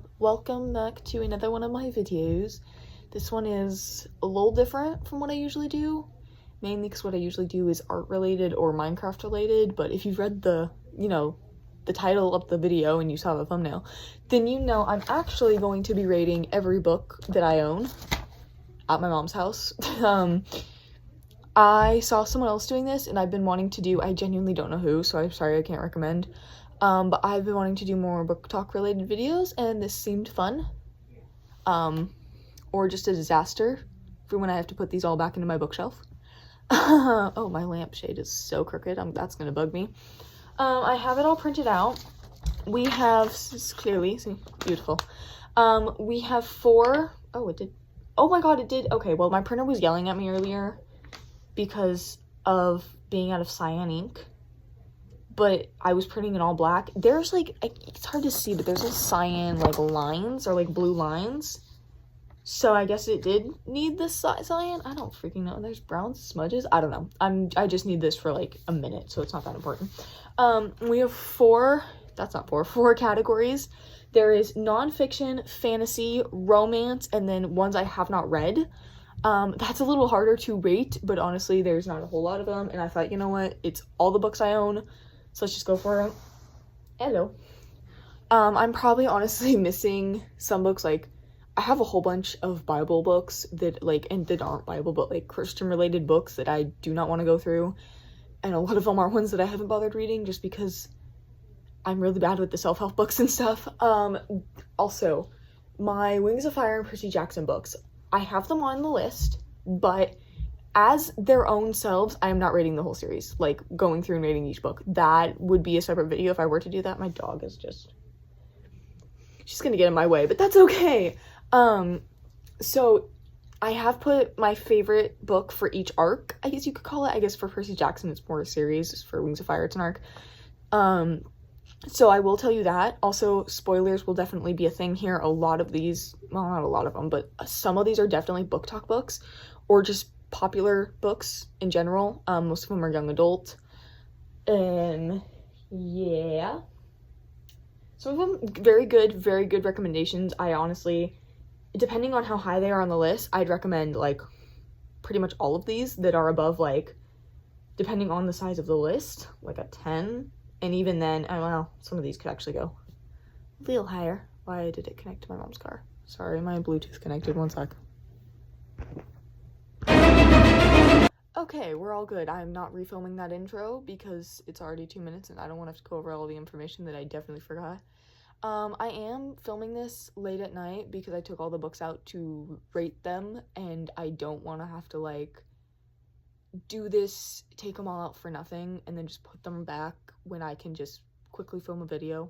up? Welcome back to another one of my videos. This one is a little different from what I usually do, mainly because what I usually do is art related or Minecraft related, but if you've read the title of the video and you saw the thumbnail, then you know I'm actually going to be rating every book that I own at my mom's house. I saw someone else doing this and I've been wanting to do, I genuinely don't know who, so I'm sorry I can't recommend. But I've been wanting to do more book talk related videos and this seemed fun. Or just a disaster for when I have to put these all back into my bookshelf. Oh, my lampshade is so crooked. That's gonna bug me. I have it all printed out. We have, clearly, see, beautiful. We have four, oh, it did, oh my god, it did. Okay, well, my printer was yelling at me earlier because of being out of cyan ink, but I was printing it all black. There's like, it's hard to see, but there's like cyan like lines or like blue lines. So I guess it did need this cyan. I don't freaking know. There's brown smudges. I don't know. I just need this for like a minute, so it's not that important. We have four categories. There is nonfiction, fantasy, romance, and then ones I have not read. That's a little harder to rate, but honestly, there's not a whole lot of them, and I thought, you know what? It's all the books I own, so let's just go for it. Hello. I'm probably honestly missing some books. Like, I have a whole bunch of Bible books that, like, and that aren't Bible, but, like, Christian-related books that I do not want to go through, and a lot of them are ones that I haven't bothered reading just because I'm really bad with the self-help books and stuff. Also, my Wings of Fire and Percy Jackson books, I have them on the list, but as their own selves, I am not rating the whole series, like, going through and rating each book. That would be a separate video if I were to do that. My dog is just, she's gonna get in my way, but that's okay. So I have put my favorite book for each arc, I guess you could call it. I guess for Percy Jackson, it's more a series. For Wings of Fire, it's an arc. So I will tell you that. Also, spoilers will definitely be a thing here. A lot of these, well, not a lot of them, but some of these are definitely book talk books or just popular books in general. Most of them are young adult. Yeah. Some of them very good recommendations. I honestly, depending on how high they are on the list, I'd recommend like pretty much all of these that are above, like, depending on the size of the list, like a 10. And even then, oh well, some of these could actually go a little higher. Why did it connect to my mom's car? Sorry, my Bluetooth connected, one sec. Okay, we're all good. I'm not refilming that intro because it's already 2 minutes and I don't want to have to go over all the information that I definitely forgot. I am filming this late at night because I took all the books out to rate them and I don't want to have to, like, do this, take them all out for nothing, and then just put them back when I can just quickly film a video.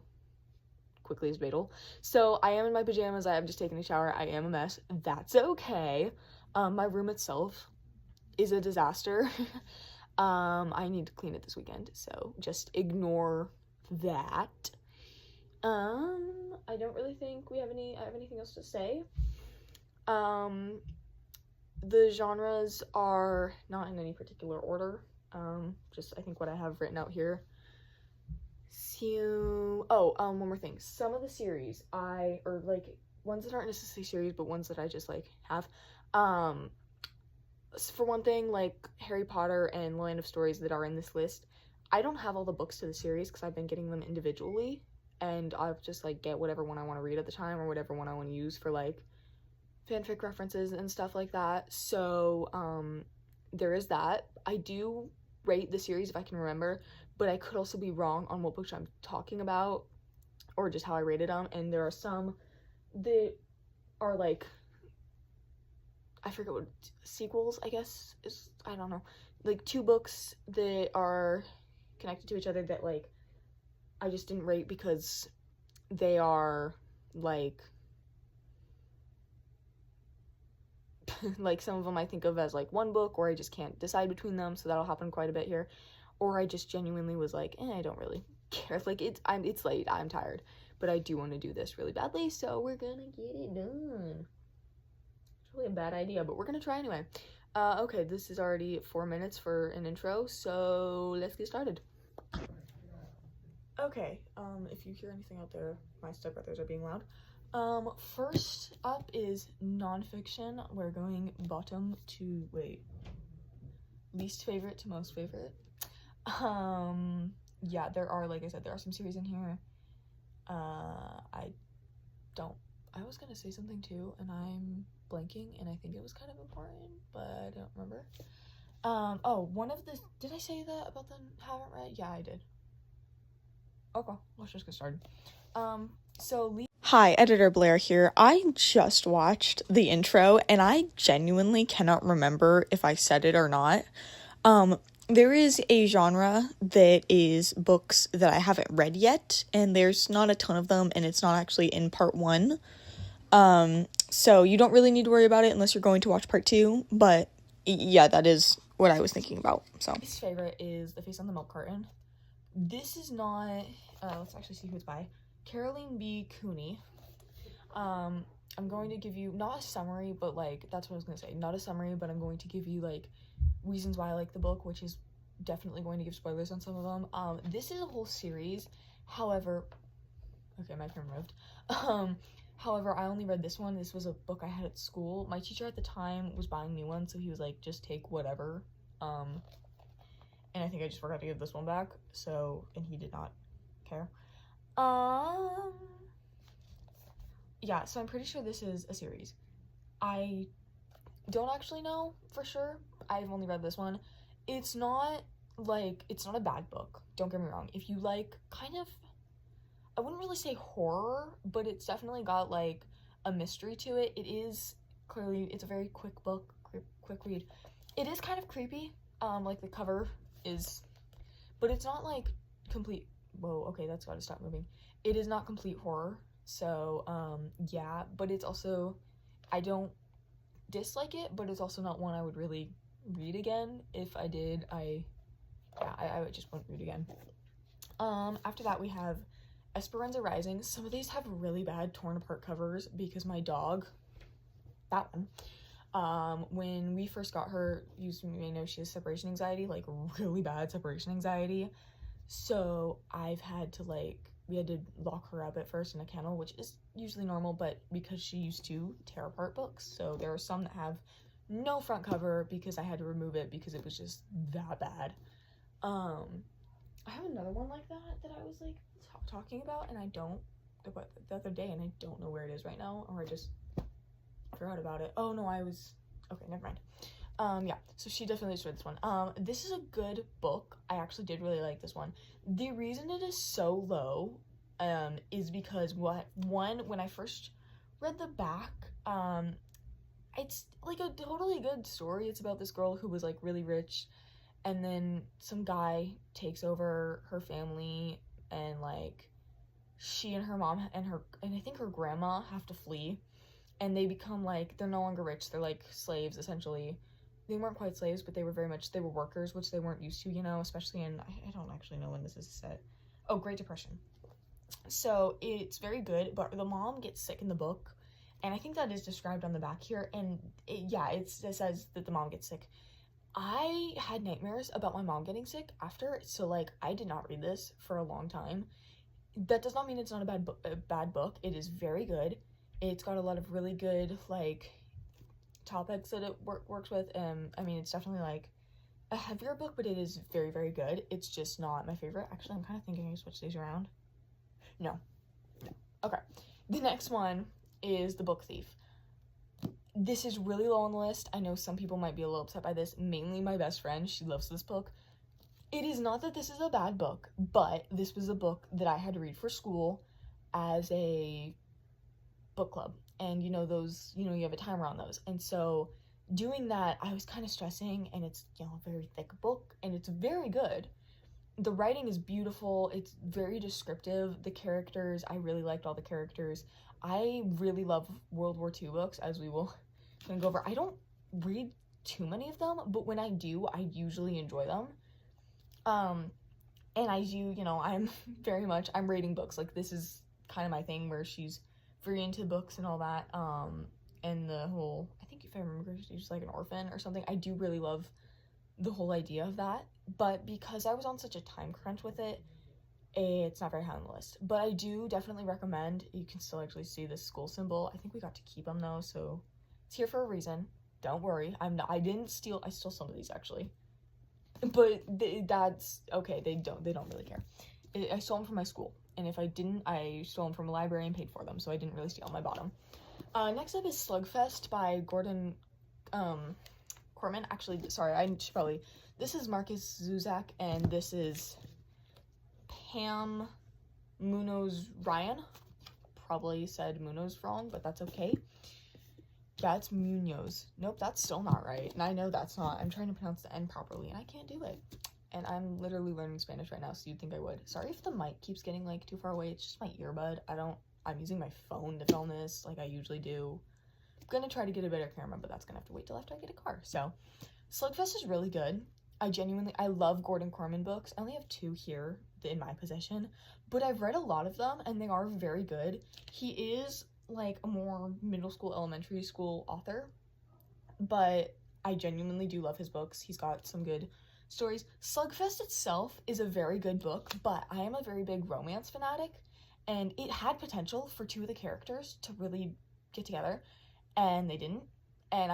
Quickly as Badal. So I am in my pajamas. I have just taken a shower. I am a mess. That's okay. My room itself is a disaster. I need to clean it this weekend, so just ignore that. I don't really think I have anything else to say. The genres are not in any particular order. Just I think what I have written out here. So, one more thing. Some of the series or like ones that aren't necessarily series, but ones that I just like have. For one thing, like Harry Potter and Land of Stories that are in this list, I don't have all the books to the series because I've been getting them individually, and I'll just like get whatever one I want to read at the time or whatever one I want to use for like fanfic references and stuff like that. So there is that. I do rate the series if I can remember, but I could also be wrong on what books I'm talking about or just how I rated them. And there are some that are like, I forget what sequels, I guess, is, I don't know, like 2 books that are connected to each other that, like, I just didn't rate because they are, like, like, some of them I think of as, like, one book, or I just can't decide between them, so that'll happen quite a bit here. Or I just genuinely was like, I don't really care. Like, it's late, I'm tired, but I do want to do this really badly, so we're gonna get it done. Really a bad idea, but we're gonna try anyway. Okay, this is already 4 minutes for an intro, so let's get started. Okay, if you hear anything out there, my stepbrothers are being loud. First up is nonfiction. We're going least favorite to most favorite. Yeah, like I said, there are some series in here. I was gonna say something too, and I'm blanking, and I think it was kind of important, but I don't remember. Did I say that about the haven't read? Yeah, I did. Okay, let's just get started. Hi, Editor Blair here. I just watched the intro, and I genuinely cannot remember if I said it or not. There is a genre that is books that I haven't read yet, and there's not a ton of them, and it's not actually in part 1. So you don't really need to worry about it unless you're going to watch part 2, but yeah, that is what I was thinking about. So his favorite is The Face on the Milk Carton. This is not, let's actually see who it's by. Caroline B. Cooney. I'm going to give you, not a summary, but, like, that's what I was going to say. Not a summary, but I'm going to give you, like, reasons why I like the book, which is definitely going to give spoilers on some of them. This is a whole series. However, okay, my camera moved. However, I only read this one. This was a book I had at school. My teacher at the time was buying new ones, so he was like, just take whatever. And I think I just forgot to give this one back, and he did not care. Yeah, so I'm pretty sure this is a series. I don't actually know for sure. I've only read this one. It's not a bad book. Don't get me wrong. If you like kind of, I wouldn't really say horror, but it's definitely got, like, a mystery to it. It's a very quick book, quick read. It is kind of creepy, like the cover is, but it's not, like, complete, whoa, okay, that's gotta stop moving. It is not complete horror, so, yeah, but it's also, I don't dislike it, but it's also not one I would really read again. If I did, I just wouldn't read again. After that, we have Esperanza Rising. Some of these have really bad torn apart covers because my dog, that one, when we first got her, you may know she has separation anxiety, like really bad separation anxiety. So we had to lock her up at first in a kennel, which is usually normal, but because she used to tear apart books. So there are some that have no front cover because I had to remove it because it was just that bad. I have another one like that I was, like, talking about, and the other day, and I don't know where it is right now, or I just forgot about it. Oh, no, okay, never mind. Yeah, so she definitely just read this one. This is a good book. I actually did really like this one. The reason it is so low, is because, when I first read the back, it's, like, a totally good story. It's about this girl who was, like, really rich, and then some guy takes over her family, and, like, she and her mom and I think her grandma have to flee, and they become, like, they're no longer rich. They're, like, slaves, essentially. They weren't quite slaves, but they were workers, which they weren't used to, especially in, I don't actually know when this is set. Oh, Great Depression. So it's very good, but the mom gets sick in the book, and I think that is described on the back here, and it says that the mom gets sick. I had nightmares about my mom getting sick after, so, like, I did not read this for a long time. That does not mean it's not a bad book. It is very good. It's got a lot of really good, like, topics that it works with. I mean, it's definitely, like, a heavier book, but it is very, very good. It's just not my favorite. Actually, I'm kind of thinking I switch these around. No. Okay. The next one is The Book Thief. This is really low on the list. I know some people might be a little upset by this, mainly my best friend. She loves this book. It is not that this is a bad book, but this was a book that I had to read for school as a book club. And, you have a timer on those. And so doing that, I was kind of stressing, and it's, a very thick book, and it's very good. The writing is beautiful. It's very descriptive. The characters, I really liked all the characters. I really love World War II books, as we will go over. I don't read too many of them, but when I do, I usually enjoy them. And I do, I'm reading books. Like, this is kind of my thing, where she's very into books and all that. And the whole, I think if I remember, she's like an orphan or something. I do really love the whole idea of that. But because I was on such a time crunch with it, it's not very high on the list. But I do definitely recommend, you can still actually see the school symbol. I think we got to keep them though, so it's here for a reason. Don't worry. I didn't steal, I stole some of these actually. But that's okay, they don't really care. I stole them from my school, and if I didn't, I stole them from a library and paid for them, so I didn't really steal them, I bought them. Next up is Slugfest by Gordon Corman. Actually, sorry, I should probably, this is Marcus Zuzak, and this is Pam Munoz Ryan. Probably said Munoz wrong, but that's okay. That's Munoz. Nope, that's still not right. And I know that's not. I'm trying to pronounce the N properly, and I can't do it. And I'm literally learning Spanish right now, so you'd think I would. Sorry if the mic keeps getting, like, too far away. It's just my earbud. I'm using my phone to film this, like I usually do. I'm gonna try to get a better camera, but that's gonna have to wait till after I get a car. So, Slugfest is really good. I love Gordon Corman books. I only have 2 here in my possession, but I've read a lot of them, and they are very good. He is, like, a more middle school, elementary school author, but I genuinely do love his books. He's got some good stories. Slugfest itself is a very good book, but I am a very big romance fanatic, and it had potential for 2 of the characters to really get together, and they didn't. And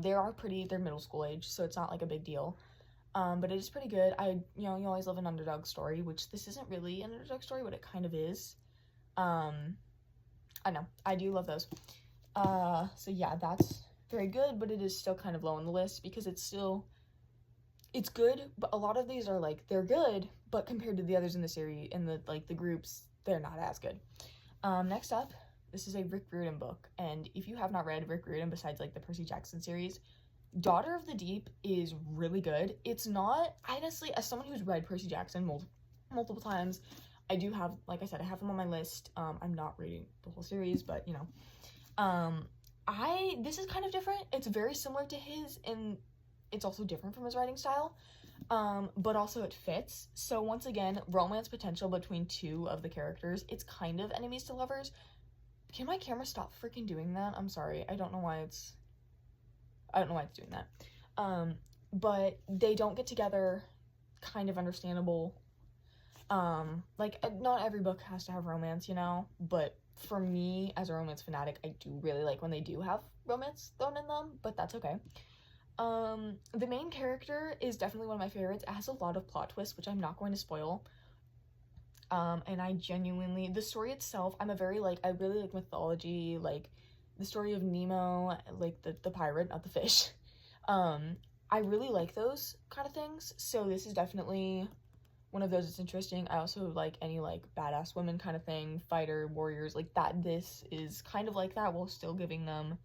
they're middle school age, so it's not like a big deal. But it is pretty good. You always love an underdog story, which this isn't really an underdog story, but it kind of is. I know, I do love those. So yeah, that's very good, but it is still kind of low on the list because it's good, but a lot of these are like, they're good, but compared to the others in the series, in the groups, they're not as good. Next up, this is a Rick Riordan book, and if you have not read Rick Riordan besides like the Percy Jackson series, Daughter of the Deep is really good. It's not, honestly, as someone who's read Percy Jackson multiple times, I do have, like I said, I have them on my list. I'm not reading the whole series, but this is kind of different. It's very similar to his, and it's also different from his writing style, but also it fits. So once again, romance potential between 2 of the characters. It's kind of enemies to lovers. Can my camera stop freaking doing that? I'm sorry. I don't know why it's doing that. But they don't get together, kind of understandable. Not every book has to have romance, but for me, as a romance fanatic, I do really like when they do have romance thrown in them, but that's okay. The main character is definitely one of my favorites. It has a lot of plot twists, which I'm not going to spoil. And I genuinely, the story itself, I really like mythology, like the story of Nemo, like the pirate, not the fish. I really like those kind of things, so this is definitely one of those that's interesting. I also like any, like, badass women kind of thing, fighter, warriors, like that. This is kind of like that while still giving them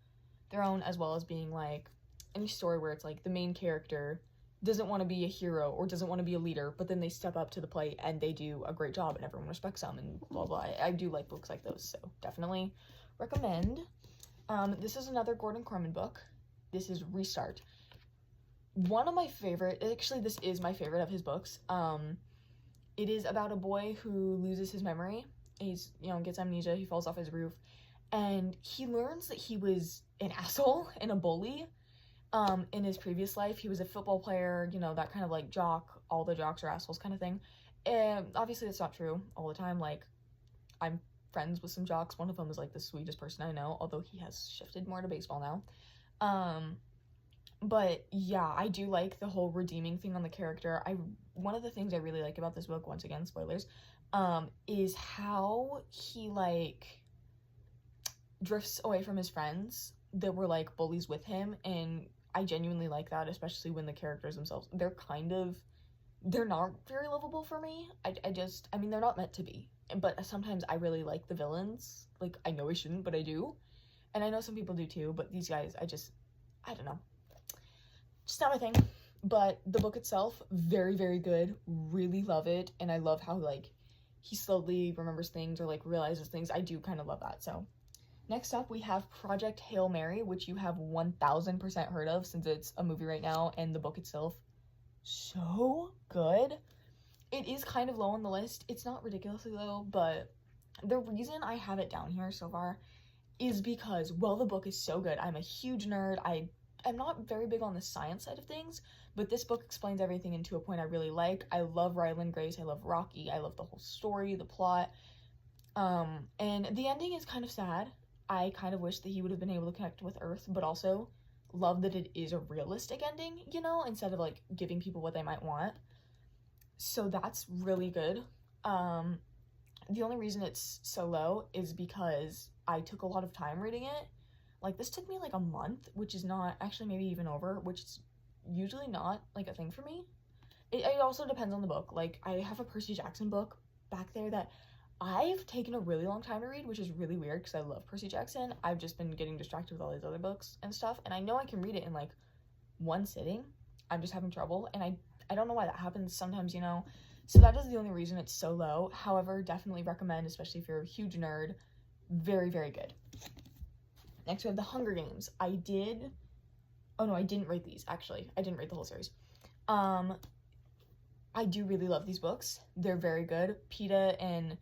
their own, as well as being, like, any story where it's, like, the main character doesn't want to be a hero or doesn't want to be a leader, but then they step up to the plate and they do a great job and everyone respects them and blah, blah. I do like books like those, so definitely recommend. This is another Gordon Corman book. This is Restart. One of my favorite, actually, this is my favorite of his books. It is about a boy who loses his memory. He's, gets amnesia, he falls off his roof, and he learns that he was an asshole and a bully. In his previous life, he was a football player, that kind of, like, jock, all the jocks are assholes kind of thing. And obviously that's not true all the time. Like, I'm friends with some jocks. One of them is, like, the sweetest person I know, although he has shifted more to baseball now. But yeah, I do like the whole redeeming thing on the character. One of the things I really like about this book, once again, spoilers, is how he, like, drifts away from his friends that were, like, bullies with him, and I genuinely like that, especially when the characters themselves, they're not very lovable for me. They're not meant to be, but sometimes I really like the villains. Like, I know I shouldn't, but I do, and I know some people do too, but these guys, I don't know. Just not my thing. But the book itself, very, very good. Really love it. And I love how, like, he slowly remembers things or, like, realizes things. I do kind of love that. So next up, we have Project Hail Mary, which you have 1000% heard of since it's a movie right now. And the book itself, so good. It is kind of low on the list. It's not ridiculously low, but the reason I have it down here so far is because, well, the book is so good. I'm a huge nerd. I I'm not very big on the science side of things, but this book explains everything into a point I really like. I love Ryland Grace, I love Rocky, I love the whole story, the plot. And the ending is kind of sad. I kind of wish that he would have been able to connect with Earth, but also love that it is a realistic ending, you know, instead of like giving people what they might want. So that's really good. The only reason it's so low is because I took a lot of time reading it. Like, this took me like a month, which is not, actually maybe even over, which is usually not like a thing for me. It also depends on the book. Like, I have a Percy Jackson book back there that I've taken a really long time to read, which is really weird because I love Percy Jackson. I've just been getting distracted with all these other books and stuff, and I know I can read it in like one sitting. I'm just having trouble, and I don't know why that happens sometimes, you know. So that is the only reason it's so low. However, definitely recommend, especially if you're a huge nerd. Very, very good. Next, we have The Hunger Games. I didn't rate these, actually. I didn't rate the whole series. I do really love these books. They're very good. Peeta and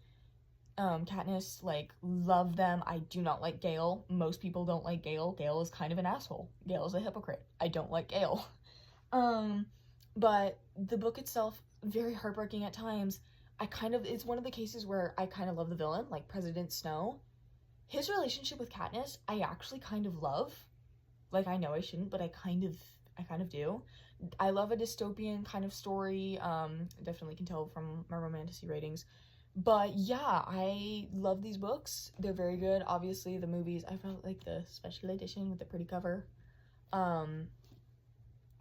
Katniss, like, love them. I do not like Gale. Most people don't like Gale. Gale is kind of an asshole. Gale is a hypocrite. I don't like Gale. But the book itself, very heartbreaking at times. It's one of the cases where I kind of love the villain, like President Snow. His relationship with Katniss, I actually kind of love. Like, I know I shouldn't, but I kind of do. I love a dystopian kind of story. Definitely can tell from my romantasy ratings. But yeah, I love these books. They're very good. Obviously, the movies, I felt like the special edition with the pretty cover.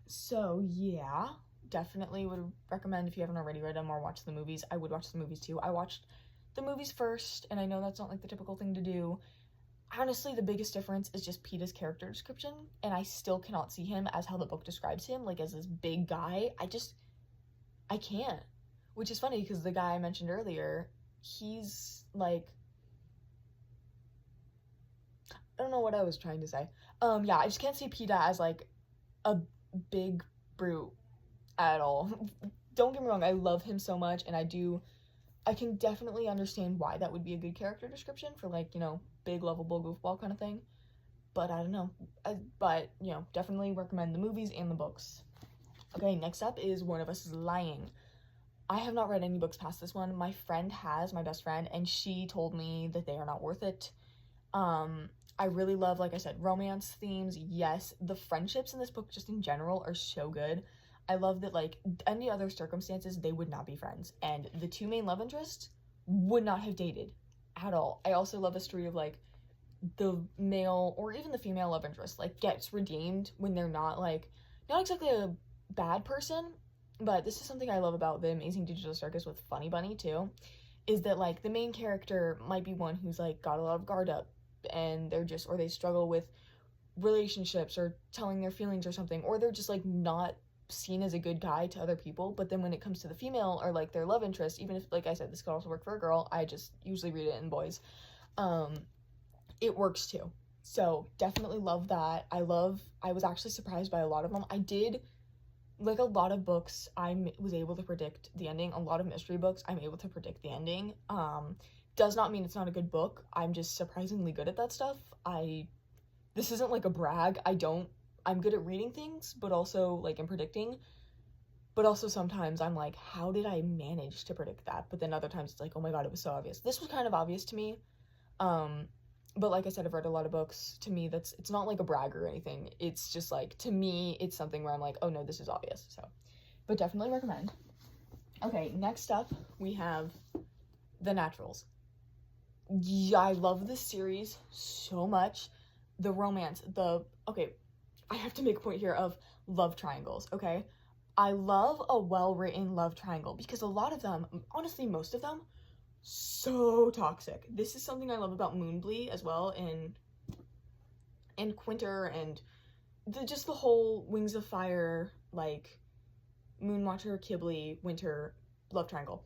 So yeah, definitely would recommend if you haven't already read them or watched the movies. I would watch the movies too. I watched the movies first, and I know that's not like the typical thing to do. Honestly, the biggest difference is just Peeta's character description, and I still cannot see him as how the book describes him, like as this big guy. I can't. Which is funny, because the guy I mentioned earlier, he's like, I don't know what I was trying to say. Yeah, I just can't see Peeta as like a big brute at all. Don't get me wrong, I love him so much, and I can definitely understand why that would be a good character description for, like, you know, big, lovable goofball kind of thing. But I don't know. But, you know, definitely recommend the movies and the books. Okay, next up is One of Us is Lying. I have not read any books past this one. My friend has, my best friend, and she told me that they are not worth it. I really love, like I said, romance themes, yes. The friendships in this book, just in general, are so good. I love that, like, any other circumstances, they would not be friends. And the two main love interests would not have dated at all. I also love a story of, like, the male or even the female love interest, like, gets redeemed when they're not, like, not exactly a bad person, but this is something I love about The Amazing Digital Circus with Funny Bunny, too, is that, like, the main character might be one who's, like, got a lot of guard up, and or they struggle with relationships or telling their feelings or something, or they're just, like, not seen as a good guy to other people. But then when it comes to the female or like their love interest, even if, like I said, this could also work for a girl, I just usually read it in boys, it works too. So definitely love that. I was actually surprised by a lot of them. I did, like, a lot of books, I was able to predict the ending. A lot of mystery books, I'm able to predict the ending. Does not mean it's not a good book. I'm just surprisingly good at that stuff. This isn't like a brag. I'm good at reading things, but also, like, in predicting. But also sometimes I'm like, how did I manage to predict that? But then other times it's like, oh my god, it was so obvious. This was kind of obvious to me. But like I said, I've read a lot of books. To me, it's not like a brag or anything. It's just like, to me, it's something where I'm like, oh no, this is obvious. So, but definitely recommend. Okay, next up, we have The Naturals. Yeah, I love this series so much. The romance, okay, I have to make a point here of love triangles, okay? I love a well-written love triangle because a lot of them, honestly, most of them, so toxic. This is something I love about Moonblee as well, and Quinter, and just the whole Wings of Fire, like, Moonwatcher, Kibble, Winter love triangle.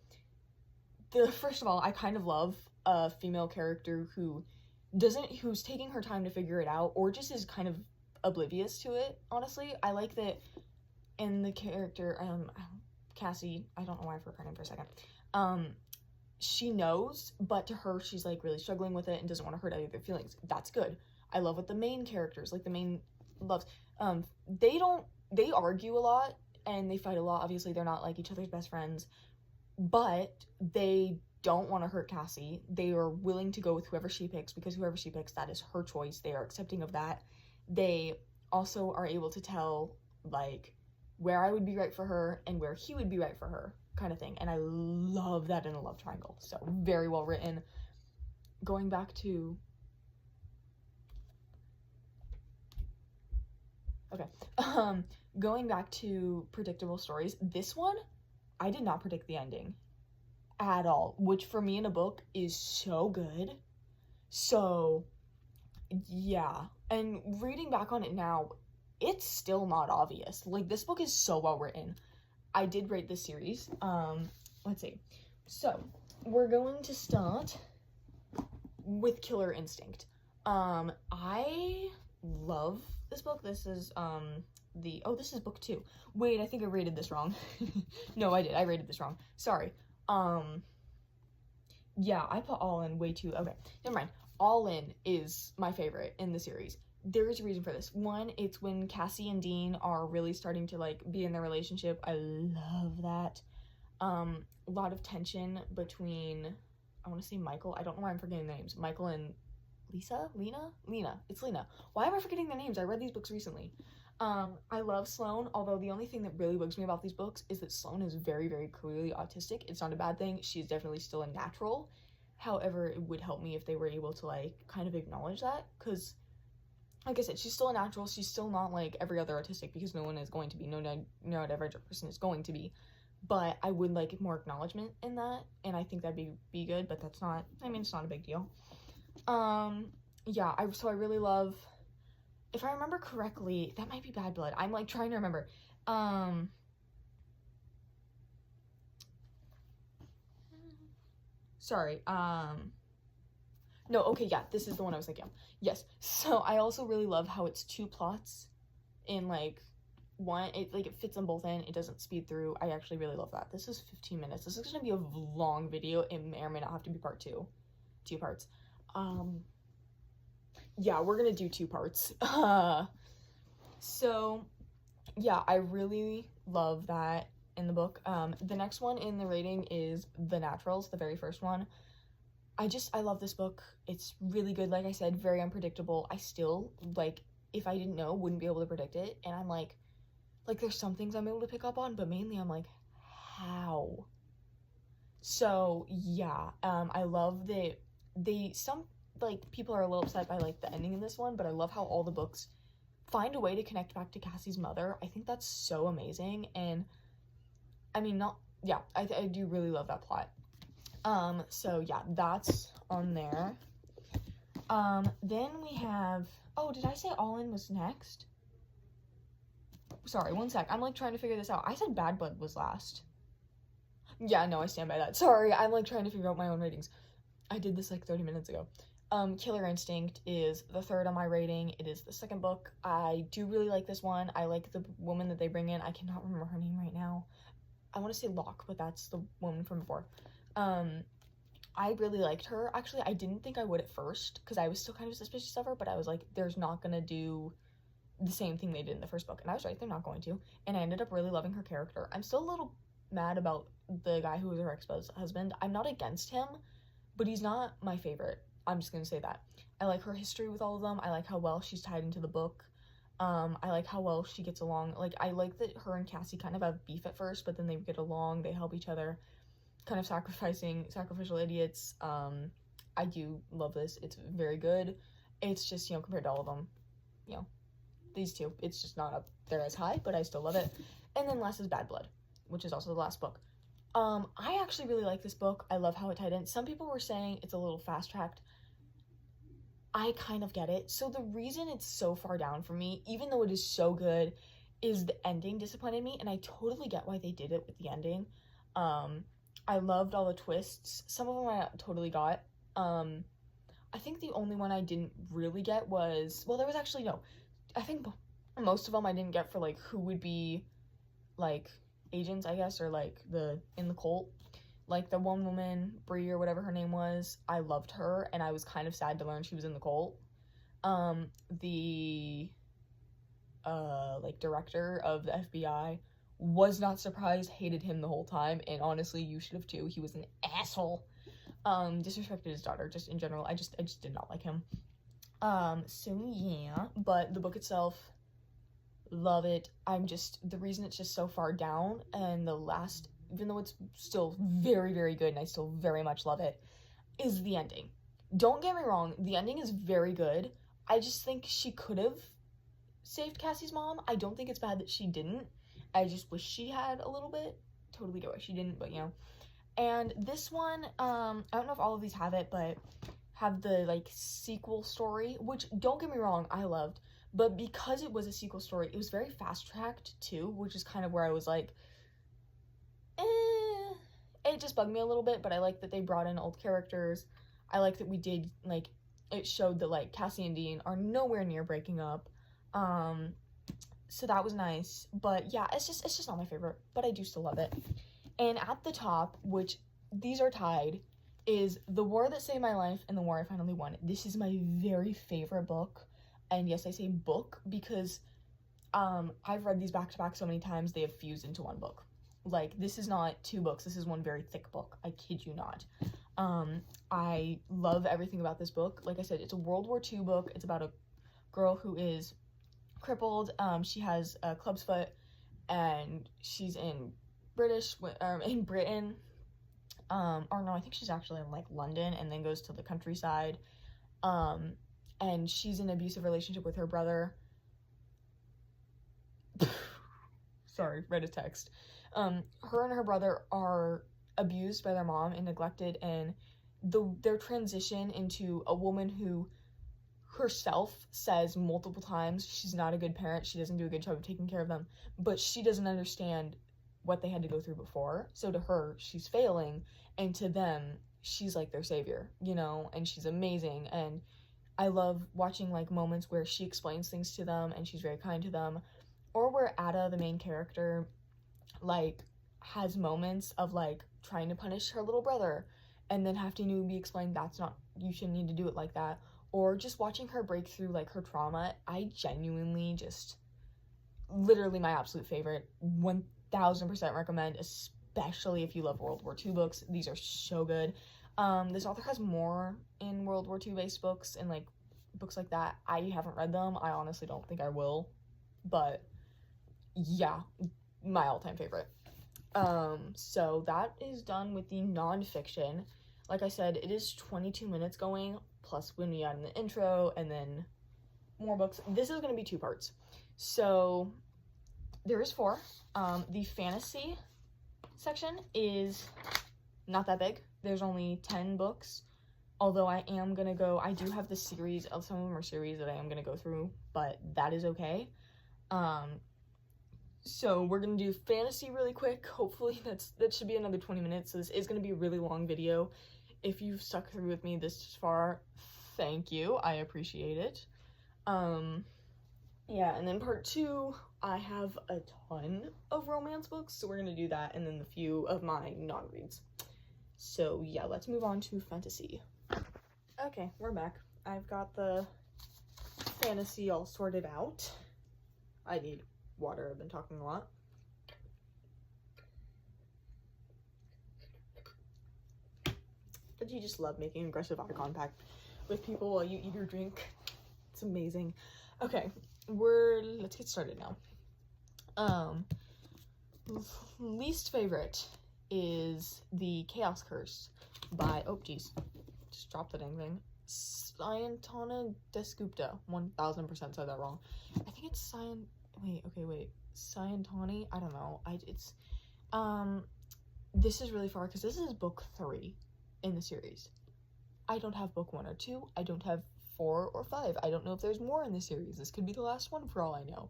First of all, I kind of love a female character who's taking her time to figure it out, or just is kind of oblivious to it, honestly. I like that in the character, Cassie, I don't know why I forgot her name for a second, she knows, but to her, she's, like, really struggling with it and doesn't want to hurt any of their feelings. That's good. I love what the main characters, like, the main loves. They argue a lot and they fight a lot. Obviously, they're not like each other's best friends, but they don't want to hurt Cassie. They are willing to go with whoever she picks because whoever she picks, that is her choice. They are accepting of that. They also are able to tell, like, where I would be right for her and where he would be right for her, kind of thing. And I love that in a love triangle. So, very well written. Going back to... Okay. Going back to predictable stories, this one, I did not predict the ending at all, which for me in a book is so good. So, yeah. And reading back on it now, it's still not obvious. Like, this book is so well written. I did rate this series. Let's see. So, we're going to start with Killer Instinct. I love this book. This is, this is book 2. Wait, I think I rated this wrong. No, I did. I rated this wrong. Sorry. Yeah, I put All In way too... Okay, never mind. All In is my favorite in the series. There is a reason for this. One, it's when Cassie and Dean are really starting to, like, be in their relationship. I love that. A lot of tension between... I want to say Michael. I don't know why I'm forgetting their names. Michael and Lena? It's Lena. Why am I forgetting their names? I read these books recently. I love Sloane, although the only thing that really bugs me about these books is that Sloane is very, very clearly autistic. It's not a bad thing. She's definitely still a natural. However, it would help me if they were able to, like, kind of acknowledge that, because, like I said, she's still a natural. She's still not, like, every other autistic, because no one is going to be. No neurodivergent person is going to be. But I would like more acknowledgement in that, and I think that'd be good, but that's not, I mean, it's not a big deal. Yeah, I really love... If I remember correctly, that might be Bad Blood. I'm, like, trying to remember. Sorry. No, okay, yeah, this is the one I was thinking of. Yes. So, I also really love how it's 2 plots in, like, one. It fits them both in. It doesn't speed through. I actually really love that. This is 15 minutes. This is going to be a long video. It may or may not have to be part 2. 2 parts. Yeah, we're gonna do 2 parts. So, yeah, I really love that in the book. The next one in the rating is The Naturals, the very first one. I love this book. It's really good, like I said, very unpredictable. I still, like, if I didn't know, wouldn't be able to predict it. And I'm like, there's some things I'm able to pick up on, but mainly I'm like, how? So, yeah, I love that people are a little upset by, like, the ending in this one, but I love how all the books find a way to connect back to Cassie's mother. I think that's so amazing, and, I mean, I do really love that plot. So, yeah, that's on there. Then we have, did I say All In was next? Sorry, one sec, I'm, like, trying to figure this out. I said Bad Blood was last. Yeah, no, I stand by that. Sorry, I'm, like, trying to figure out my own ratings. I did this, like, 30 minutes ago. Killer Instinct is the 3rd on my rating. It is the 2nd book. I do really like this one. I like the woman that they bring in. I cannot remember her name right now. I want to say Locke, but that's the woman from before. I really liked her. Actually, I didn't think I would at first, because I was still kind of suspicious of her, but I was like, there's not going to do the same thing they did in the first book. And I was right, they're not going to. And I ended up really loving her character. I'm still a little mad about the guy who was her ex-husband. I'm not against him, but he's not my favorite. I'm just gonna say that. I like her history with all of them. I like how well she's tied into the book. I like how well she gets along. Like, I like that her and Cassie kind of have beef at first, but then they get along, they help each other, kind of sacrificial idiots. I do love this. It's very good. It's just, compared to all of them, these 2, it's just not up there as high, but I still love it. And then last is Bad Blood, which is also the last book. I actually really like this book. I love how it tied in. Some people were saying it's a little fast-tracked. I kind of get it. So the reason it's so far down for me, even though it is so good, is the ending disappointed me, and I totally get why they did it with the ending. I loved all the twists. Some of them I totally got. I think the only one I didn't really get was... Well, there was actually no. I think most of them I didn't get for, like, who would be, like, agents, I guess, or, like, in the cult. Like, the one woman, Bree or whatever her name was, I loved her, and I was kind of sad to learn she was in the cult. The like director of the FBI. Was not surprised, hated him the whole time, and honestly, you should have too. He was an asshole. Disrespected his daughter, just in general. I just did not like him. So yeah, but the book itself, love it. The reason it's just so far down, and the last, even though it's still very, very good, and I still very much love it, is the ending. Don't get me wrong, the ending is very good. I just think she could have saved Cassie's mom. I don't think it's bad that she didn't. I just wish she had a little bit. Totally get why she didn't, but you know. And this one, I don't know if all of these have it, but have the, like, sequel story, which, don't get me wrong, I loved. But because it was a sequel story, it was very fast-tracked, too, which is kind of where I was like, it just bugged me a little bit, but I like that they brought in old characters. I like that we did, like, it showed that, like, Cassie and Dean are nowhere near breaking up. So that was nice. But yeah, it's just not my favorite, but I do still love it. And at the top, which these are tied, is The War That Saved My Life and The War I Finally Won. This is my very favorite book. And yes, I say book because I've read these back to back so many times they have fused into one book. Like, this is not two books, this is one very thick book. I kid you not. I love everything about this book. Like I said, it's a World War II book. It's about a girl who is crippled. She has a club's foot, and she's in Britain. Or no, I think she's actually in, like, London, and then goes to the countryside. And she's in an abusive relationship with her brother. Sorry, read a text. Her and her brother are abused by their mom and neglected, and their transition into a woman who herself says multiple times she's not a good parent, she doesn't do a good job of taking care of them, but she doesn't understand what they had to go through before. So to her, she's failing, and to them, she's like their savior, you know, and she's amazing. And I love watching, like, moments where she explains things to them and she's very kind to them, or where Ada, the main character, like, has moments of, like, trying to punish her little brother and then having to be explained you shouldn't need to do it like that, or just watching her break through, like, her trauma. I genuinely literally my absolute favorite, 1000% recommend, especially if you love World War II books. These are so good. This author has more in World War II based books and, like, books like that. I haven't read them. I honestly don't think I will, but yeah, my all-time favorite. So that is done with the nonfiction. Like I said, it is 22 minutes going, plus when we add in the intro and then more books. This is going to be 2 parts. So there is 4. The fantasy section is not that big. There's only 10 books, although I do have the series, some of them are series that I am going to go through, but that is okay. So we're going to do fantasy really quick. Hopefully that should be another 20 minutes, so this is going to be a really long video. If you've stuck through with me this far, thank you. I appreciate it. Yeah, and then part 2, I have a ton of romance books, so we're going to do that, and then a few of my non-reads. So yeah, let's move on to fantasy. Okay, we're back. I've got the fantasy all sorted out. I need water, I've been talking a lot. But you just love making aggressive eye contact with people while you eat your drink. It's amazing. Okay, let's get started now. Least favorite is The Chaos Curse by, oh geez, just dropped the dang thing, Sayantana Dasgupta. 1000% said that wrong. I think it's Sayantani, I don't know. This is really far because this is book 3 in the series. I don't have book 1 or 2. I don't have 4 or 5. I don't know if there's more in the series. This could be the last one for all I know.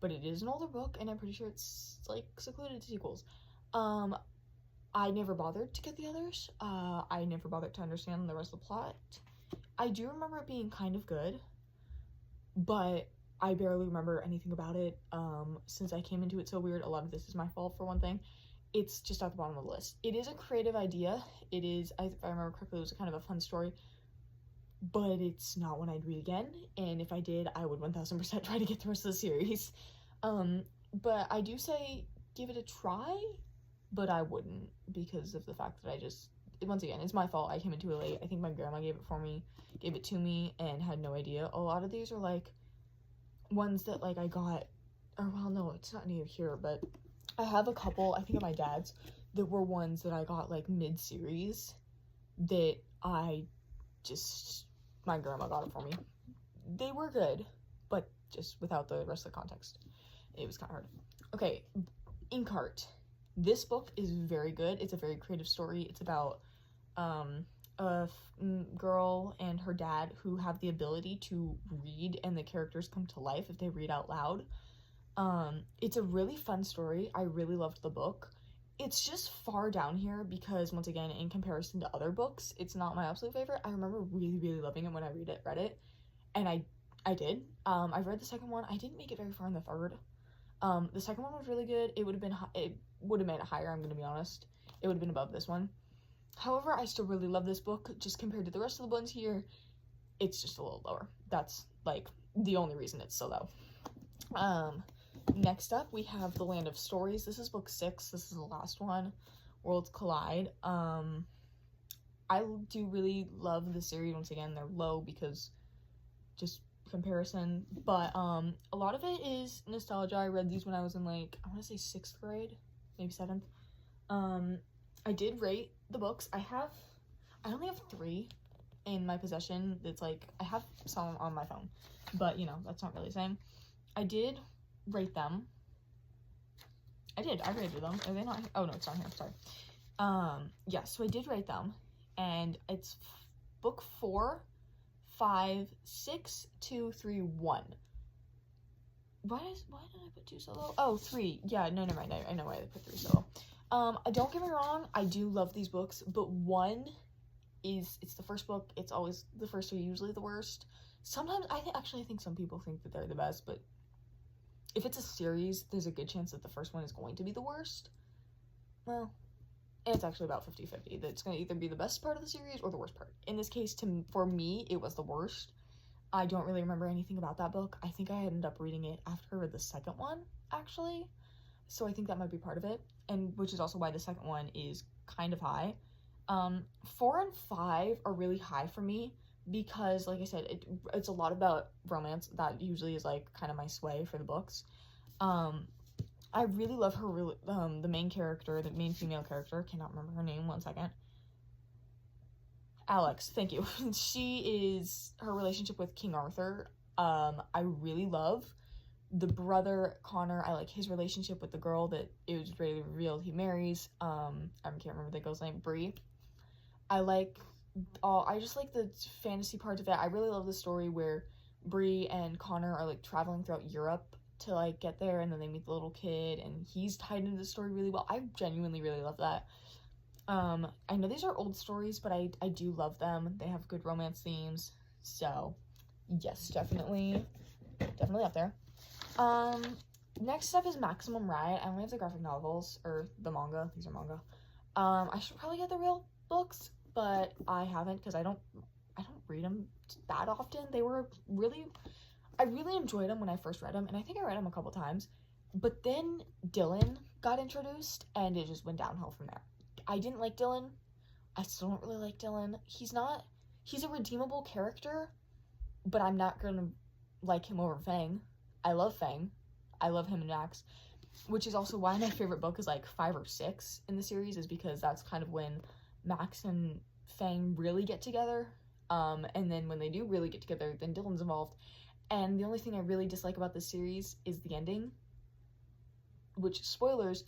But it is an older book, and I'm pretty sure it's, like, secluded to sequels. I never bothered to get the others. I never bothered to understand the rest of the plot. I do remember it being kind of good, but I barely remember anything about it. Since I came into it so weird, a lot of this is my fault for one thing. It's just at the bottom of the list. It is a creative idea. It is, if I remember correctly, it was kind of a fun story. but it's not one I'd read again, and if I did, I would 1000% try to get the rest of the series. But I do say give it a try, but I wouldn't, because of the fact that once again, it's my fault. I came into it late. I think my grandma gave it to me, and had no idea. A lot of these are, like, ones that, like, I got, or, well, no, it's not near here, but I have a couple, I think at my dad's, that were ones that I got, like, mid-series, that my grandma got it for me. They were good, but just without the rest of the context. It was kind of hard. Okay, Inkheart. This book is very good. It's a very creative story. It's about a girl and her dad who have the ability to read, and the characters come to life if they read out loud. It's a really fun story. I really loved the book. It's just far down here because, once again, in comparison to other books, it's not my absolute favorite. I remember really, really loving it when I read it, and I did. I've read the second one. I didn't make it very far in the third. The second one was really good. It would have made it higher, I'm gonna be honest. It would have been above this one. However, I still really love this book. Just compared to the rest of the ones here, it's just a little lower. That's, like, the only reason it's so low. Next up, we have The Land of Stories. This is book 6. This is the last one. Worlds Collide. I do really love the series. Once again, they're low because just comparison, but a lot of it is nostalgia. I read these when I was in, like, I want to say 6th grade, maybe 7th. I did rate the books. I only have 3 in my possession. It's like, I have some on my phone, but, you know, that's not really saying. I did rate them. I rated them. Are they not here? Oh, no, it's not here. Sorry. Yeah, so I did rate them, and it's book 4, 5, 6, 2, 3, 1. Why did I put 2 so low? Oh, 3. Yeah, no, never mind. I know why I put 3 so low. Don't get me wrong, I do love these books, but 1 it's the first book. It's always, the first are usually the worst. Sometimes, I think some people think that they're the best, but if it's a series, there's a good chance that the first one is going to be the worst. Well, it's actually about 50-50. That it's going to either be the best part of the series or the worst part. In this case, for me, it was the worst. I don't really remember anything about that book. I think I ended up reading it after I read the second one, actually. So I think that might be part of it, and which is also why the second one is kind of high. 4 and 5 are really high for me because, like I said, it's a lot about romance. That usually is, like, kind of my sway for the books. I really love her, the main character, the main female character. Cannot remember her name. 1 second. Alex, thank you. Her relationship with King Arthur, I really love. The brother, Connor, I like his relationship with the girl that it was really revealed he marries. I can't remember the girl's name, Bree. I just like the fantasy part of it. I really love the story where Bree and Connor are, like, traveling throughout Europe to, like, get there, and then they meet the little kid, and he's tied into the story really well. I genuinely really love that. I know these are old stories, but I do love them. They have good romance themes, so yes, definitely up there. Next up is Maximum Ride. I only have the graphic novels, or the manga. These are manga. I should probably get the real books, but I haven't because I don't read them that often. I really enjoyed them when I first read them, and I think I read them a couple times, but then Dylan got introduced, and it just went downhill from there. I didn't like Dylan. I still don't really like Dylan. He's a redeemable character, but I'm not gonna like him over Fang. I love Fang. I love him and Max, which is also why my favorite book is, like, 5 or 6 in the series, is because that's kind of when Max and Fang really get together. And then when they do really get together, then Dylan's involved. And the only thing I really dislike about this series is the ending, which, spoilers,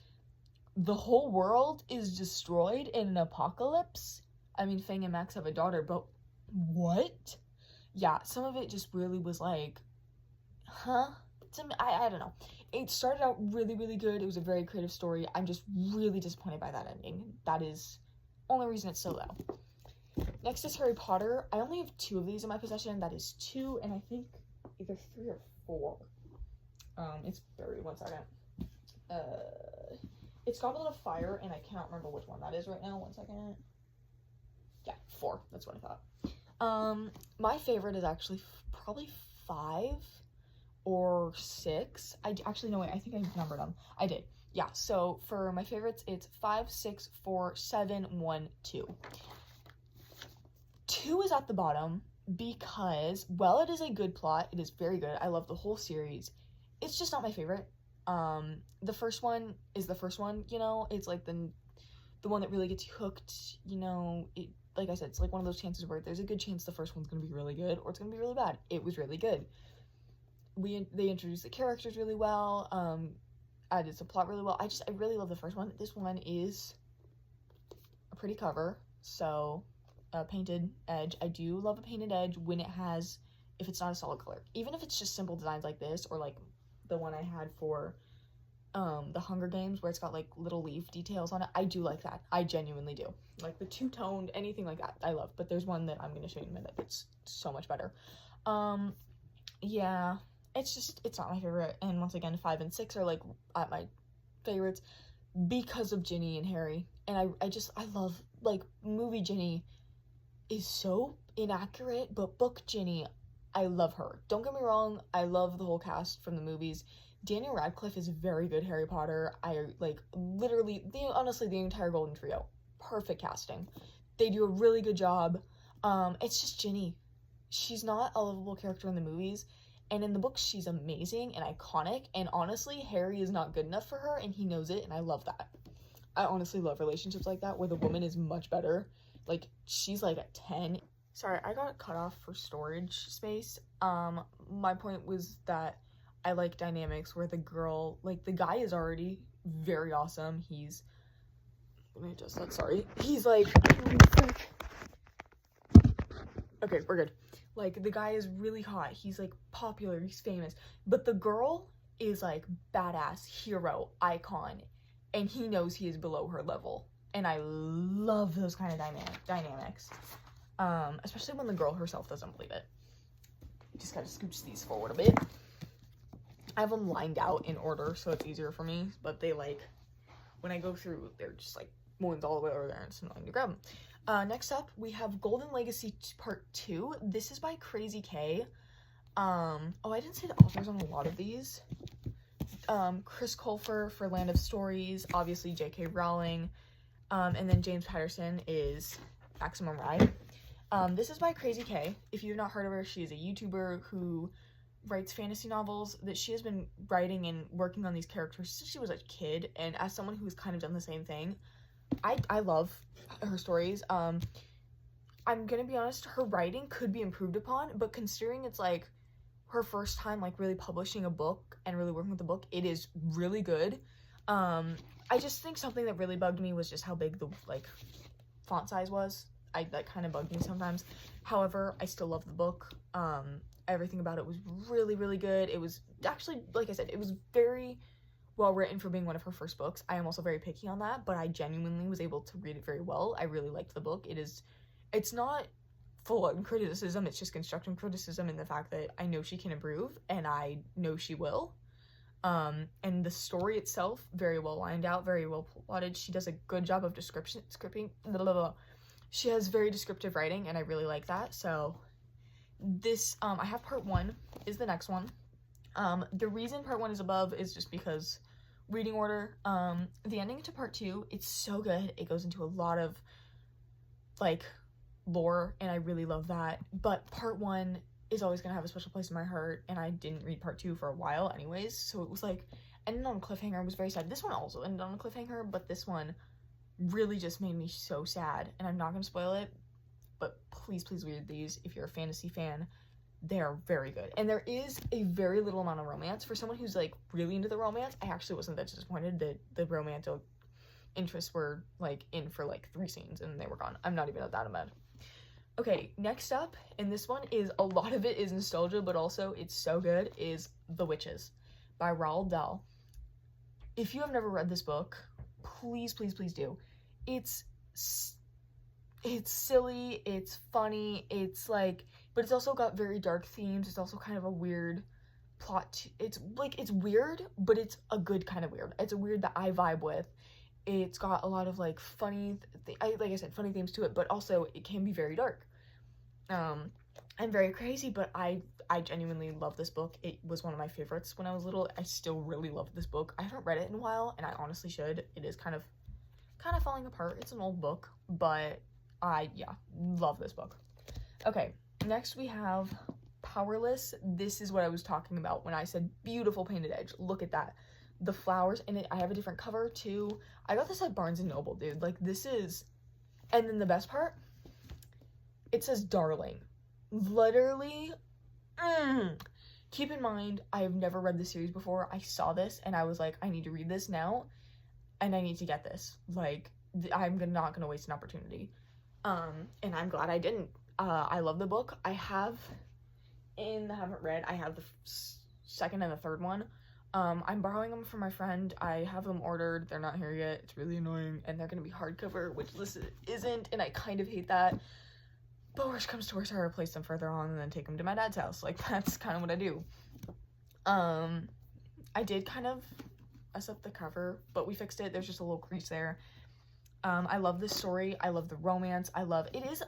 the whole world is destroyed in an apocalypse. I mean, Fang and Max have a daughter, but what? Yeah, some of it just really was like, huh? I don't know. It started out really, really good. It was a very creative story. I'm just really disappointed by that ending. That is the only reason it's so low. Next is Harry Potter. I only have 2 of these in my possession. That is 2, and I think either 3 or 4. It's buried. 1 second. It's Goblet of Fire, and I cannot remember which one that is right now. 1 second. Yeah, 4. That's what I thought. My favorite is actually probably 5 or 6. Actually, no, wait, I think I numbered them. I did. Yeah, so for my favorites, it's 5, 6, 4, 7, 1, 2. 2 is at the bottom because, while it is a good plot, it is very good. I love the whole series. It's just not my favorite. The first one is the first one, you know? It's like the one that really gets you hooked, you know? Like I said, it's like one of those chances where there's a good chance the first one's gonna be really good or it's gonna be really bad. It was really good. They introduced the characters really well, added some plot really well. I really love the first one. This one is a pretty cover, so a painted edge. I do love a painted edge when if it's not a solid color. Even if it's just simple designs like this, or like the one I had for the Hunger Games where it's got like little leaf details on it. I do like that. I genuinely do. Like the two-toned, anything like that, I love. But there's one that I'm going to show you in a minute that's so much better. Yeah, it's not my favorite. And once again, 5 and 6 are like at my favorites because of Ginny and Harry. And I love, like, movie Ginny is so inaccurate, but book Ginny, I love her. Don't get me wrong, I love the whole cast from the movies. Daniel Radcliffe is very good Harry Potter. I like literally honestly the entire Golden Trio. Perfect casting. They do a really good job. It's just Ginny. She's not a lovable character in the movies, and in the books she's amazing and iconic, and honestly Harry is not good enough for her and he knows it, and I love that. I honestly love relationships like that where the woman is much better. Like she's like a 10. Sorry, I got cut off for storage space. My point was that I like dynamics where the guy is already very awesome. Let me adjust that, sorry. He's like, okay, we're good. Like, the guy is really hot. He's, like, popular. He's famous. But the girl is, like, badass, hero, icon. And he knows he is below her level. And I love those kind of dynamics. Especially when the girl herself doesn't believe it. Just gotta scooch these forward a bit. I have them lined out in order, so it's easier for me, but they, like, when I go through, they're just, like, one's all the way over there, and it's annoying to grab them. Next up, we have Golden Legacy Part 2. This is by Crazy K. I didn't say the authors on a lot of these. Chris Colfer for Land of Stories, obviously J.K. Rowling, and then James Patterson is Maximum Ride. This is by Crazy K. If you've not heard of her, she is a YouTuber who writes fantasy novels. That she has been writing and working on these characters since she was a kid, and as someone who's kind of done the same thing, I love her stories. I'm gonna be honest, her writing could be improved upon, but considering it's like her first time like really publishing a book and really working with the book, it is really good. I just think something that really bugged me was just how big the like font size was. That kind of bugged me sometimes. However, I still love the book. Everything about it was really, really good. It was actually, like I said, it was very well written for being one of her first books. I am also very picky on that, but I genuinely was able to read it very well. I really liked the book. It's not full on criticism, it's just constructive criticism in the fact that I know she can improve, and I know she will. And the story itself, very well lined out, very well plotted. She does a good job of scripting. She has very descriptive writing, and I really like that. So this, I have part 1 is the next one. The reason part 1 is above is just because reading order. The ending to part 2, it's so good. It goes into a lot of like lore, and I really love that. But part 1 is always gonna have a special place in my heart, and I didn't read part 2 for a while anyways, so it was like ending on a cliffhanger. I was very sad. This one also ended on a cliffhanger, but this one really just made me so sad, and I'm not gonna spoil it, but please read these if you're a fantasy fan. They're very good, and there is a very little amount of romance. For someone who's like really into the romance, I actually wasn't that disappointed that the romantic interests were like in for like 3 scenes and they were gone. I'm not even that mad. Okay, next up, and this one is, a lot of it is nostalgia, but also it's so good, is The Witches by Roald Dahl. If you have never read this book, please do. It's silly, it's funny, it's like, but it's also got very dark themes. It's also kind of a weird plot. It's weird, but it's a good kind of weird. It's a weird that I vibe with. It's got a lot of like funny, like I said, funny themes to it, but also it can be very dark. I'm very crazy, but I genuinely love this book. It was one of my favorites when I was little. I still really love this book. I haven't read it in a while, and I honestly should. It is kind of falling apart. It's an old book, but I love this book. Okay, next we have Powerless. This is what I was talking about when I said beautiful painted edge. Look at that. The flowers in it. I have a different cover too. I got this at Barnes & Noble, dude. Like, this is... And then the best part, it says darling. Literally, keep in mind, I have never read the series before. I saw this and I was like, I need to read this now, and I need to get this. Like, I'm not gonna waste an opportunity. And I'm glad I didn't. I love the book. I have the second and the third one. I'm borrowing them from my friend. I have them ordered. They're not here yet. It's really annoying, and they're gonna be hardcover, which this isn't, and I kind of hate that. But worst comes to worst, I replace them further on and then take them to my dad's house. Like, that's kind of what I do. I did kind of mess up the cover, but we fixed it. There's just a little crease there. I love this story. I love the romance. It is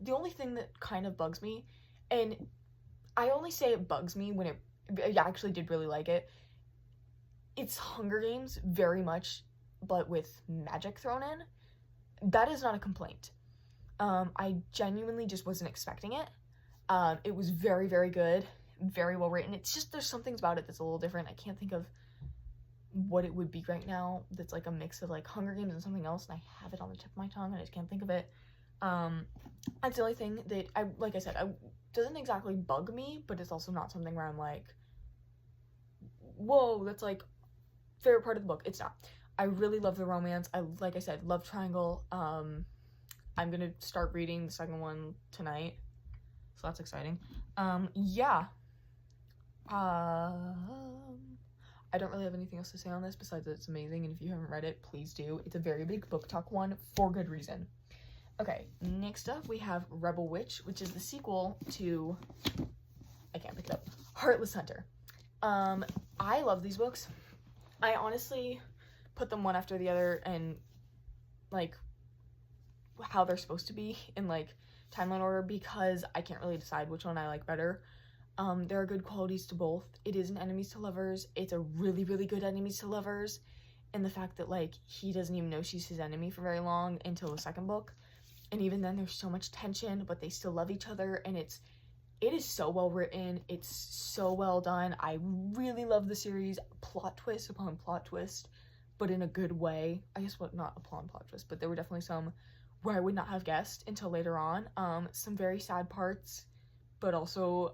the only thing that kind of bugs me, and I only say it bugs me when I actually did really like it. It's Hunger Games very much, but with magic thrown in. That is not a complaint. I genuinely just wasn't expecting it. It was very, very good, very well written. It's just, there's some things about it that's a little different. I can't think of what it would be right now that's like a mix of like Hunger Games and something else, and I have it on the tip of my tongue and I just can't think of it. That's the only thing that like I said, doesn't exactly bug me, but it's also not something where I'm like, whoa, that's like favorite part of the book. It's not. I really love the romance. Like I said, love triangle. I'm gonna start reading the second one tonight, so that's exciting. Yeah. I don't really have anything else to say on this besides that it's amazing, and if you haven't read it, please do. It's a very big book talk one for good reason. Okay, next up we have Rebel Witch, which is the sequel to, I can't pick it up, Heartless Hunter. I love these books. I honestly put them one after the other and like how they're supposed to be in like timeline order because I can't really decide which one I like better. There are good qualities to both. It is an enemies to lovers. It's a really, really good enemies to lovers, and the fact that like he doesn't even know she's his enemy for very long until the second book, and even then there's so much tension, but they still love each other, and it is so well written. It's so well done. I really love the series. Plot twist upon plot twist, but in a good way. I guess not upon plot twist, but there were definitely some where I would not have guessed until later on. Some very sad parts, but also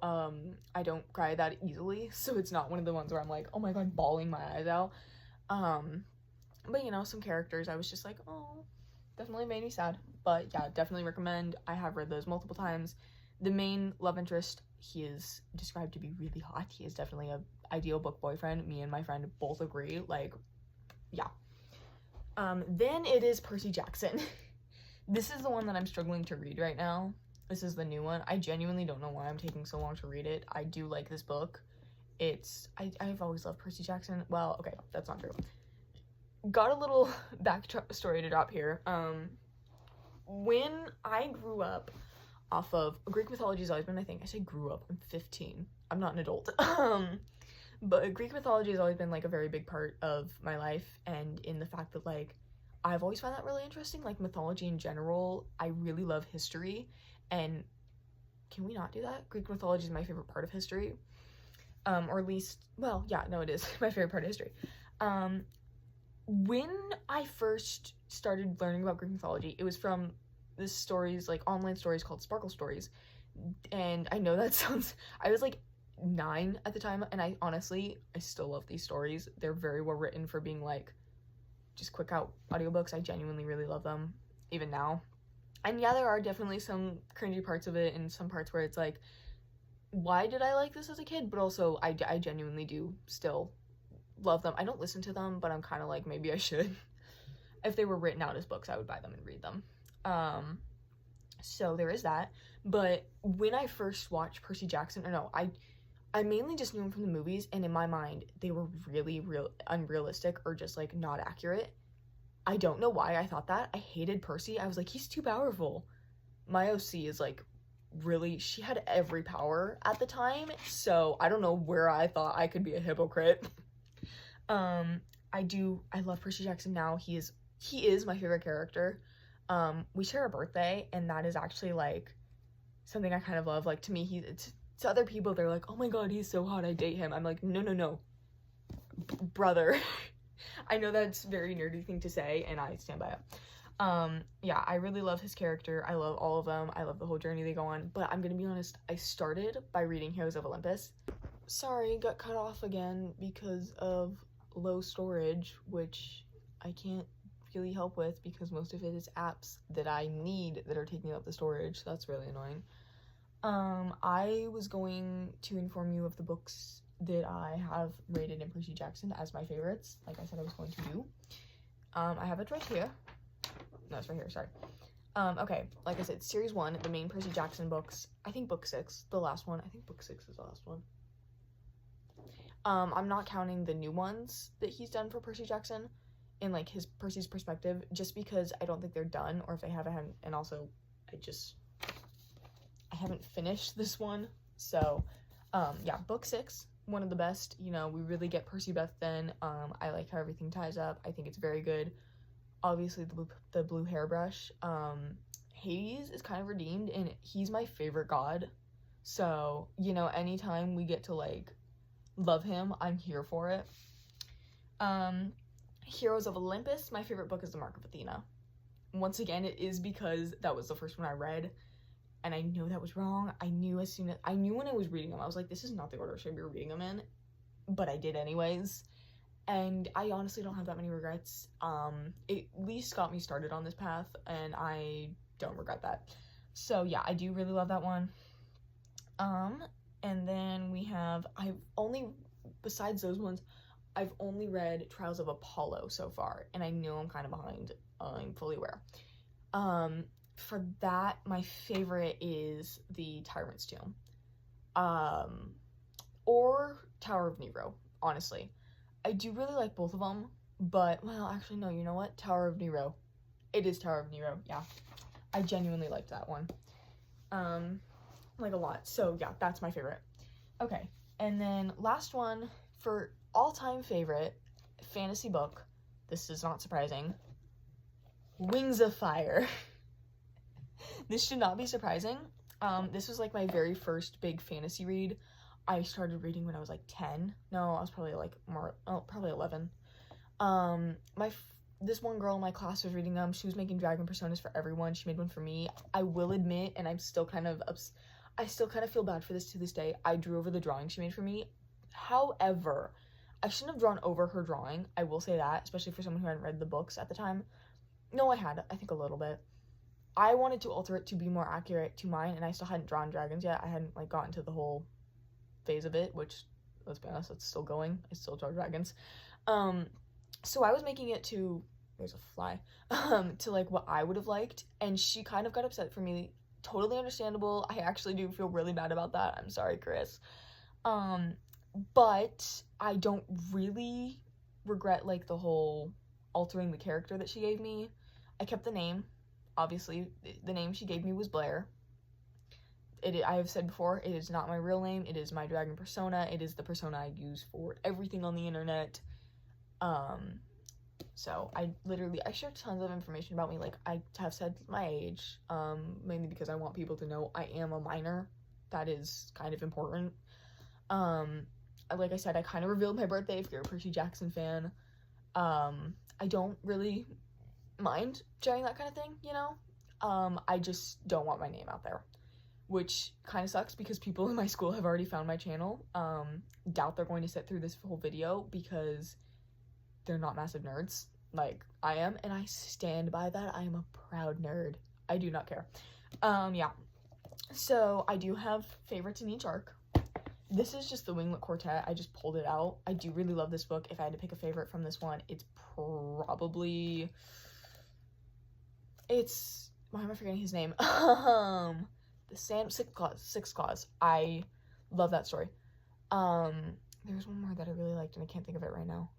I don't cry that easily, so it's not one of the ones where I'm like, oh my god, bawling my eyes out. But you know, some characters I was just like, oh, definitely made me sad. But yeah, definitely recommend. I have read those multiple times. The main love interest, he is described to be really hot. He is definitely a ideal book boyfriend. Me and my friend both agree. Like, yeah. Then it is Percy Jackson. This is the one that I'm struggling to read right now. This is the new one. I genuinely don't know why I'm taking so long to read it. I do like this book. I've always loved Percy Jackson. Well, okay, that's not true. Got a little story to drop here. When I grew up off of Greek mythology has always been my thing. I say grew up, I'm 15. I'm not an adult. But Greek mythology has always been like a very big part of my life, and in the fact that like I've always found that really interesting, like mythology in general. I really love history, and can we not do that? Greek mythology is my favorite part of history. Or at least, well, yeah, no, it is my favorite part of history. When I first started learning about Greek mythology, it was from this stories, like online stories called Sparkle Stories. And I know that sounds, I was like 9 at the time, and I still love these stories. They're very well written for being like just quick out audiobooks. I genuinely really love them, even now. And yeah, there are definitely some cringy parts of it and some parts where it's like, why did I like this as a kid? But also, I genuinely do still love them. I don't listen to them, but I'm kind of like, maybe I should. If they were written out as books, I would buy them and read them. So there is that. But when I first watched Percy Jackson, I mainly just knew him from the movies, and in my mind, they were really unrealistic or just like not accurate. I don't know why I thought that. I hated Percy. I was like, he's too powerful. My OC is like really, she had every power at the time, so I don't know where I thought I could be a hypocrite. I love Percy Jackson now. He is my favorite character. We share a birthday, and that is actually, like, something I kind of love. Like, to me, to other people, they're like, oh my god, he's so hot, I date him. I'm like, no. Brother. I know that's a very nerdy thing to say, and I stand by it. Yeah, I really love his character. I love all of them. I love the whole journey they go on. But I'm gonna be honest, I started by reading Heroes of Olympus. Sorry, got cut off again because of low storage, which I can't really help with because most of it is apps that I need that are taking up the storage. So that's really annoying. I was going to inform you of the books that I have rated in Percy Jackson as my favorites, like I said I was going to do. I have it right here. No, it's right here, sorry. Okay, like I said, series 1, the main Percy Jackson books. I think book 6, the last one. I think book 6 is the last one. I'm not counting the new ones that he's done for Percy Jackson in, like, Percy's perspective, just because I don't think they're done, or if they haven't, and also, I haven't finished this one, so, yeah, book 6, one of the best. You know, we really get Percy Beth then. I like how everything ties up. I think it's very good. Obviously, the blue hairbrush. Hades is kind of redeemed, and he's my favorite god, so, you know, anytime we get to, like, love him, I'm here for it. Heroes of Olympus, my favorite book is The Mark of Athena. Once again, it is because that was the first one I read, and I know that was wrong. I knew when I was reading them, I was like, this is not the order I should be reading them in, but I did anyways, and I honestly don't have that many regrets. It at least got me started on this path, and I don't regret that. So yeah, I do really love that one. And then we have, besides those ones, I've only read Trials of Apollo so far, and I know I'm kind of behind. I'm fully aware. For that, my favorite is The Tyrant's Tomb. Or Tower of Nero, honestly. I do really like both of them, but, well, actually, no, you know what? Tower of Nero. It is Tower of Nero, yeah. I genuinely liked that one. Like, a lot. So, yeah, that's my favorite. Okay, and then last one, for all-time favorite fantasy book, this is not surprising, Wings of Fire. This should not be surprising. This was, like, my very first big fantasy read. I started reading when I was, like, 10. No, I was probably, like, probably 11. This one girl in my class was reading them. She was making dragon personas for everyone. She made one for me. I will admit, and I'm still kind of I still kind of feel bad for this to this day, I drew over the drawing she made for me. However, I shouldn't have drawn over her drawing. I will say that, especially for someone who hadn't read the books at the time. No, I had, I think a little bit. I wanted to alter it to be more accurate to mine, and I still hadn't drawn dragons yet. I hadn't, like, gotten to the whole phase of it, which, let's be honest, it's still going. I still draw dragons. So I was making it to, there's a fly, to, like, what I would have liked, and she kind of got upset for me. Totally understandable. I actually do feel really bad about that. I'm sorry, Chris. But I don't really regret, like, the whole altering the character that she gave me. I kept the name. Obviously, the name she gave me was Blair. I have said before, it is not my real name. It is my dragon persona. It is the persona I use for everything on the internet. So I share tons of information about me. Like, I have said my age, mainly because I want people to know I am a minor. That is kind of important. Like I said, I kind of revealed my birthday if you're a Percy Jackson fan. I don't really mind sharing that kind of thing, you know? I just don't want my name out there, which kind of sucks because people in my school have already found my channel. Doubt they're going to sit through this whole video because they're not massive nerds like I am, and I stand by that. I am a proud nerd. I do not care. Yeah. So I do have favorites in each arc. This is just the Winglet Quartet. I just pulled it out. I do really love this book. If I had to pick a favorite from this one, it's probably... Why am I forgetting his name? The Sixth Claws. I love that story. There's one more that I really liked, and I can't think of it right now.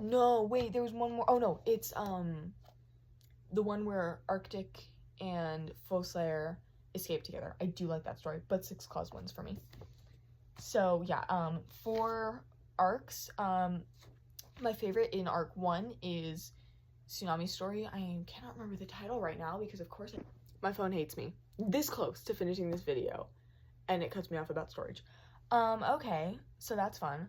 No, wait, there was one more. Oh, no, it's, the one where Arctic and Fauslayer escape together. I do like that story, but Six Claws wins for me. So yeah, for arcs, my favorite in arc 1 is Tsunami Story. I cannot remember the title right now because of course my phone hates me. This close to finishing this video and it cuts me off about storage. Okay, so that's fun.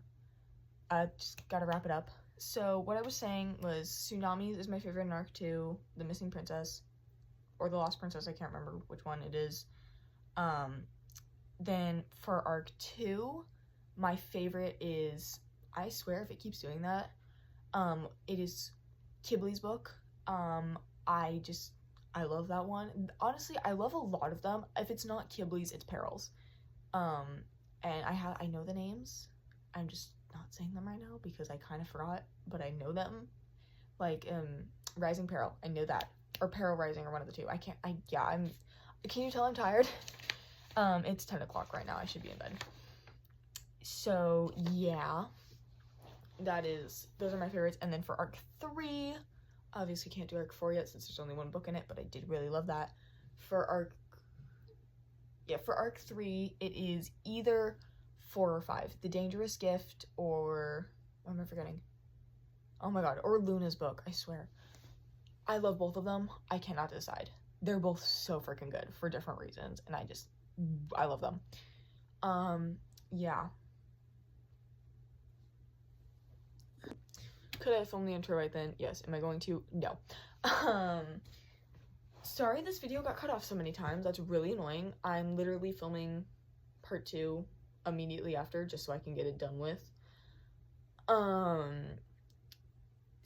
Just gotta wrap it up. So what I was saying was Tsunamis is my favorite in arc 2, The Missing Princess, or The Lost Princess, I can't remember which one it is. Then for arc 2, my favorite is, I swear if it keeps doing that, it is Kibli's book. I love that one. Honestly, I love a lot of them. If it's not Kibli's, it's Perils. And I know the names. I'm just not saying them right now because I kind of forgot, but I know them. Like, Rising Peril, I know that. Or Peril Rising, or one of the two. Can you tell I'm tired? It's 10 o'clock right now. I should be in bed. So, yeah. Those are my favorites. And then for arc 3, obviously can't do arc 4 yet since there's only one book in it, but I did really love that. For arc 3, it is either 4 or 5. The Dangerous Gift, or what am I forgetting? Oh my god, or Luna's book, I swear. I love both of them. I cannot decide. They're both so freaking good for different reasons, and I love them. Yeah. Could I film the intro right then? Yes. Am I going to? No. Sorry this video got cut off so many times. That's really annoying. I'm literally filming part 2 immediately after just so I can get it done with.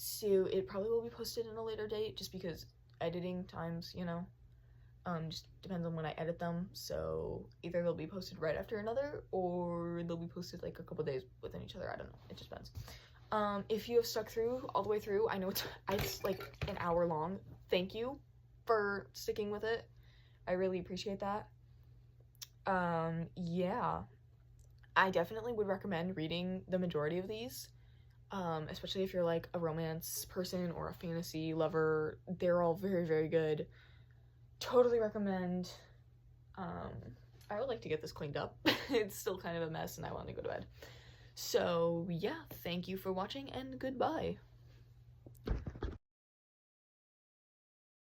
So it probably will be posted in a later date just because editing times, just depends on when I edit them. So either they'll be posted right after another or they'll be posted like a couple days within each other. I don't know. It just depends. If you have stuck through all the way through, I know it's like an hour long. Thank you for sticking with it. I really appreciate that. Yeah. I definitely would recommend reading the majority of these. Especially if you're like a romance person or a fantasy lover. They're all very, very good. Totally recommend. I would like to get this cleaned up. It's still kind of a mess and I want to go to bed. So yeah, thank you for watching and goodbye.